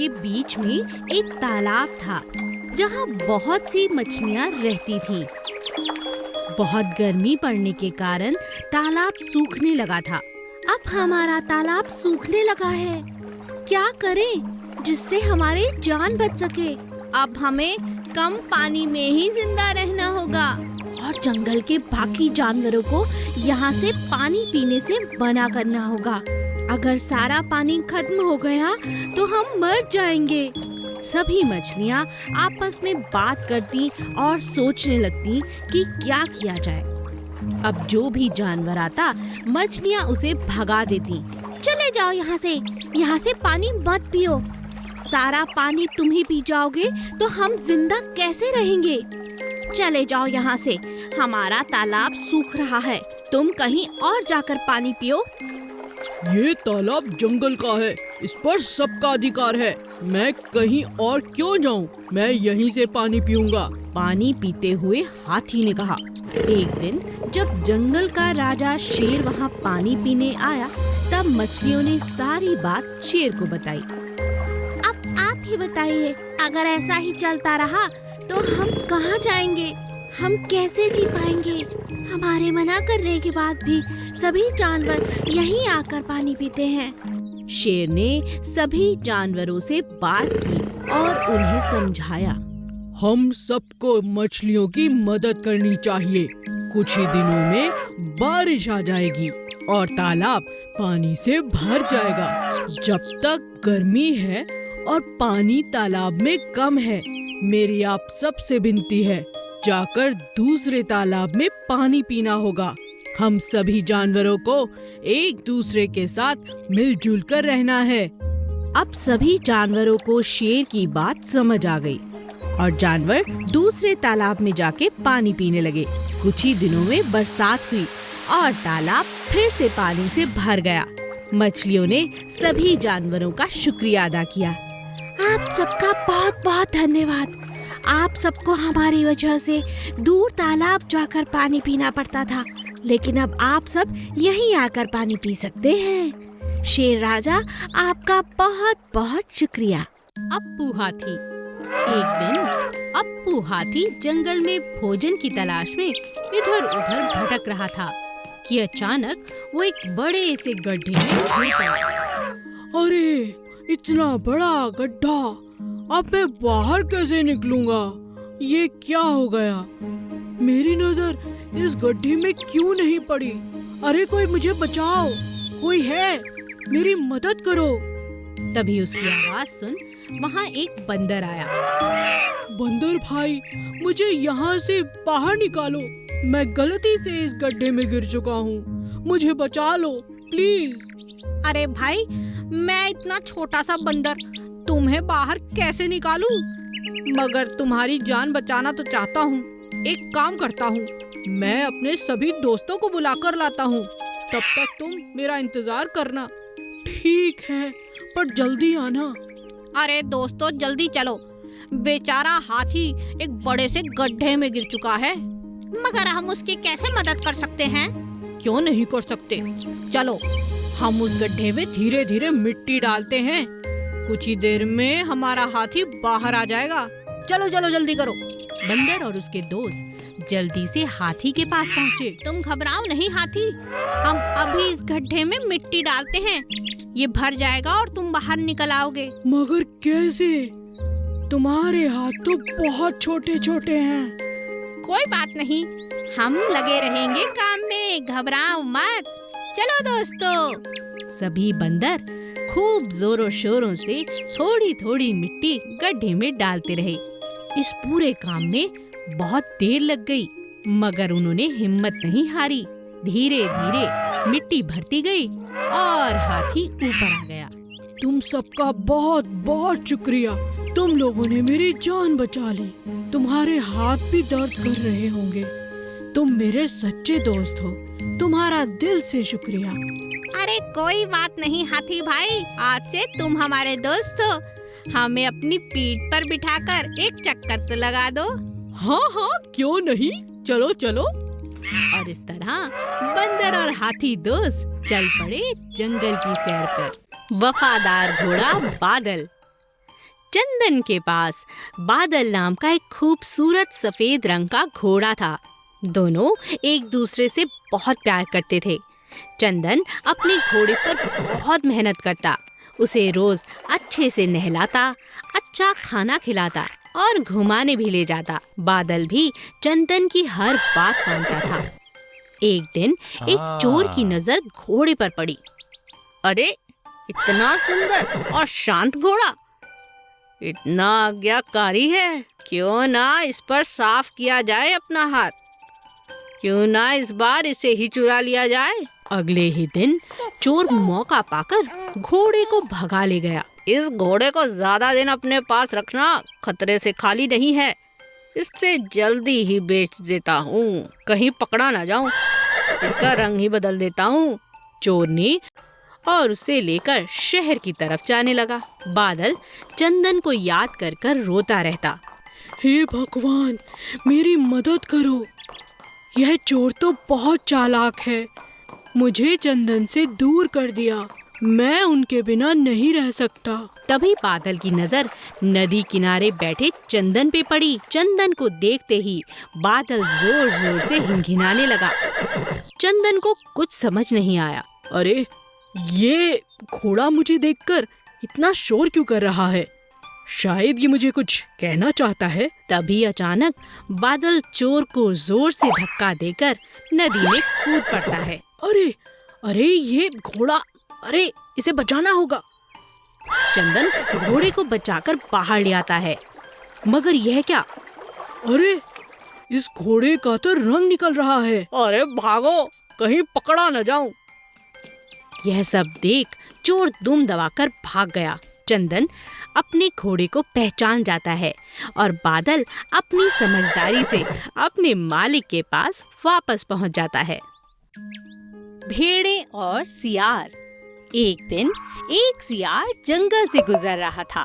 के बीच में एक तालाब था जहाँ बहुत सी मछलियाँ रहती थीं। बहुत गर्मी पड़ने के कारण तालाब सूखने लगा था। अब हमारा तालाब सूखने लगा है, क्या करें जिससे हमारी जान बच सके? अब हमें कम पानी में ही जिंदा रहना होगा और जंगल के बाकी जानवरों को यहाँ से पानी पीने से मना करना होगा। अगर सारा पानी खत्म हो गया तो हम मर जाएंगे। सभी मछलियाँ आपस में बात करती और सोचने लगती कि क्या किया जाए। अब जो भी जानवर आता मछलियाँ उसे भगा देती। चले जाओ यहाँ से पानी मत पियो। सारा पानी तुम ही पी जाओगे तो हम जिंदा कैसे रहेंगे? चले जाओ यहाँ से, हमारा तालाब सूख रहा है, तुम कहीं और जाकर पानी पियो। ये तालाब जंगल का है, इस पर सबका अधिकार है। मैं कहीं और क्यों जाऊं? मैं यहीं से पानी पीऊंगा। पानी पीते हुए हाथी ने कहा। एक दिन जब जंगल का राजा शेर वहाँ पानी पीने आया तब मछलियों ने सारी बात शेर को बताई। अब आप ही बताइए, अगर ऐसा ही चलता रहा तो हम कहाँ जाएंगे? हम कैसे जी पाएंगे? हमारे मना करने के बाद भी सभी जानवर यहीं आकर पानी पीते हैं। शेर ने सभी जानवरों से बात की और उन्हें समझाया। हम सबको मछलियों की मदद करनी चाहिए। कुछ ही दिनों में बारिश आ जाएगी और तालाब पानी से भर जाएगा। जब तक गर्मी है और पानी तालाब में कम है, मेरी आप सबसे विनती है, जाकर दूसरे तालाब में पानी पीना होगा। हम सभी जानवरों को एक दूसरे के साथ मिलजुल कर रहना है। अब सभी जानवरों को शेर की बात समझ आ गई और जानवर दूसरे तालाब में जाके पानी पीने लगे। कुछ ही दिनों में बरसात हुई और तालाब फिर से पानी से भर गया। मछलियों ने सभी जानवरों का शुक्रिया अदा किया। आप सबका बहुत बहुत धन्यवाद। आप सबको हमारी वजह से दूर तालाब जाकर पानी पीना पड़ता था, लेकिन अब आप सब यहीं आकर पानी पी सकते हैं। शेर राजा, आपका बहुत बहुत शुक्रिया। अप्पू हाथी। एक दिन अप्पू हाथी जंगल में भोजन की तलाश में इधर उधर भटक रहा था कि अचानक वो एक बड़े से गड्ढे में गिर पड़ा। अरे, इतना बड़ा गड्ढा, अब मैं बाहर कैसे निकलूंगा? ये क्या हो गया? मेरी नजर इस गड्ढे में क्यों नहीं पड़ी? अरे कोई मुझे बचाओ, कोई है, मेरी मदद करो। तभी उसकी आवाज सुन वहाँ एक बंदर आया। बंदर भाई, मुझे यहाँ से बाहर निकालो। मैं गलती से इस गड्ढे में गिर चुका हूँ, मुझे बचा लो प्लीज। अरे भाई, मैं इतना छोटा सा बंदर तुम्हें बाहर कैसे निकालूं? मगर तुम्हारी जान बचाना तो चाहता हूँ। एक काम करता हूँ, मैं अपने सभी दोस्तों को बुलाकर लाता हूँ, तब तक तुम मेरा इंतजार करना। ठीक है, पर जल्दी आना। अरे दोस्तों, जल्दी चलो, बेचारा हाथी एक बड़े से गड्ढे में गिर चुका है। मगर हम उसकी कैसे मदद कर सकते हैं? क्यों नहीं कर सकते? चलो, हम उस गड्ढे में धीरे धीरे मिट्टी डालते हैं। कुछ ही देर में हमारा हाथी बाहर आ जाएगा। चलो चलो, जल्दी करो। बंदर और उसके दोस्त जल्दी से हाथी के पास पहुँचे। तुम घबराओ नहीं हाथी, हम अभी इस गड्ढे में मिट्टी डालते हैं, ये भर जाएगा और तुम बाहर निकल आओगे। मगर कैसे? तुम्हारे हाथ तो बहुत छोटे छोटे हैं। कोई बात नहीं, हम लगे रहेंगे काम में, घबराओ मत। चलो दोस्तों। सभी बंदर खूब जोरों शोरों से थोड़ी थोड़ी मिट्टी गड्ढे में डालते रहे। इस पूरे काम में बहुत देर लग गई, मगर उन्होंने हिम्मत नहीं हारी। धीरे धीरे मिट्टी भरती गई और हाथी ऊपर आ गया। तुम सबका बहुत बहुत शुक्रिया, तुम लोगों ने मेरी जान बचा ली। तुम्हारे हाथ भी दर्द कर रहे होंगे। तुम मेरे सच्चे दोस्त हो, तुम्हारा दिल से शुक्रिया। अरे कोई बात नहीं हाथी भाई, आज से तुम हमारे दोस्त हो। हमें अपनी पीठ पर बिठाकर एक चक्कर तो लगा दो। हाँ हाँ, क्यों नहीं, चलो चलो। और इस तरह बंदर और हाथी दोस्त चल पड़े जंगल की सैर पर। वफादार घोड़ा बादल। चंदन के पास बादल नाम का एक खूबसूरत सफेद रंग का घोड़ा था। दोनों एक दूसरे से बहुत प्यार करते थे। चंदन अपने घोड़े पर बहुत मेहनत करता, उसे रोज अच्छे से नहलाता, अच्छा खाना खिलाता और घुमाने भी ले जाता। बादल भी चंदन की हर बात मानता था। एक दिन एक चोर की नजर घोड़े पर पड़ी। अरे, इतना सुंदर और शांत घोड़ा, इतना आज्ञाकारी है, क्यों ना इस पर साफ किया जाए अपना हाथ, क्यों ना इस बार इसे ही चुरा लिया जाए। अगले ही दिन चोर मौका पाकर घोड़े को भगा ले गया। इस घोड़े को ज्यादा दिन अपने पास रखना खतरे से खाली नहीं है, इससे जल्दी ही बेच देता हूँ, कहीं पकड़ा ना जाऊं, इसका रंग ही बदल देता हूँ। चोर ने और उसे लेकर शहर की तरफ जाने लगा। बादल चंदन को याद कर कर रोता रहता। हे भगवान, मेरी मदद करो, यह चोर तो बहुत चालाक है, मुझे चंदन से दूर कर दिया, मैं उनके बिना नहीं रह सकता। तभी बादल की नजर नदी किनारे बैठे चंदन पे पड़ी। चंदन को देखते ही बादल जोर जोर से हिनहिनाने लगा। चंदन को कुछ समझ नहीं आया। अरे, ये घोड़ा मुझे देखकर इतना शोर क्यों कर रहा है? शायद ये मुझे कुछ कहना चाहता है। तभी अचानक बादल चोर को जोर से धक्का देकर नदी में कूद पड़ता है। अरे अरे, ये घोड़ा, अरे इसे बचाना होगा। चंदन घोड़े को बचाकर बाहर ले आता है, मगर यह क्या? अरे, इस घोड़े का तो रंग निकल रहा है। अरे भागो, कहीं पकड़ा न जाऊं। यह सब देख चोर दुम दबाकर भाग गया। चंदन अपने घोड़े को पहचान जाता है और बादल अपनी समझदारी से अपने मालिक के पास वापस पहुंच जाता है। भेड़ें और सियार। एक दिन एक सियार जंगल से गुजर रहा था।